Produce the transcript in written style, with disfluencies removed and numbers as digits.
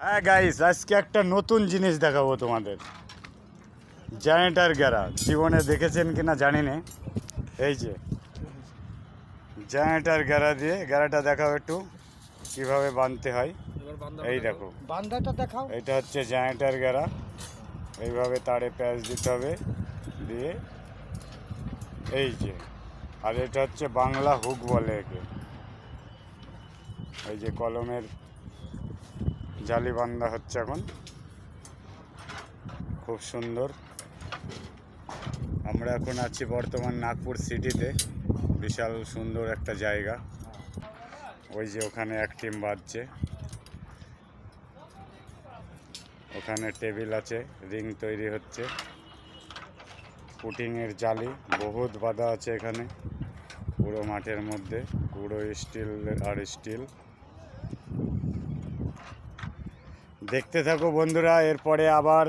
হ্যাঁ গাইস, আজকে একটা নতুন জিনিস দেখাবো তোমাদের। জেনারেটর গেরা জীবনে দেখেছেন কিনা জানি না। এই যে জেনারেটর গেরা দিয়ে গেরাটা দেখাও একটু কিভাবে বাঁধতে হয়। এই দেখো বান্দাটা দেখাও। এটা হচ্ছে জেনারেটর গেরা। এইভাবে তারে প্যাচ দিতে হবে, দিয়ে এই যে, আর এটা হচ্ছে বাংলা হুক বলে একে। এই যে কলমের জালি বান্ধা হচ্ছে এখন, খুব সুন্দর। আমরা এখন আছি বর্তমান নাগপুর সিটিতে, বিশাল সুন্দর একটা জায়গা। ওই যে ওখানে এক টিম বাজছে, ওখানে টেবিল আছে, রিং তৈরি হচ্ছে, পুটিংয়ের জালি বহুত বাঁধা আছে এখানে পুরো মাঠের মধ্যে, পুরো স্টিল আর স্টিল। দেখতে থাকো বন্ধুরা, এরপরে আবার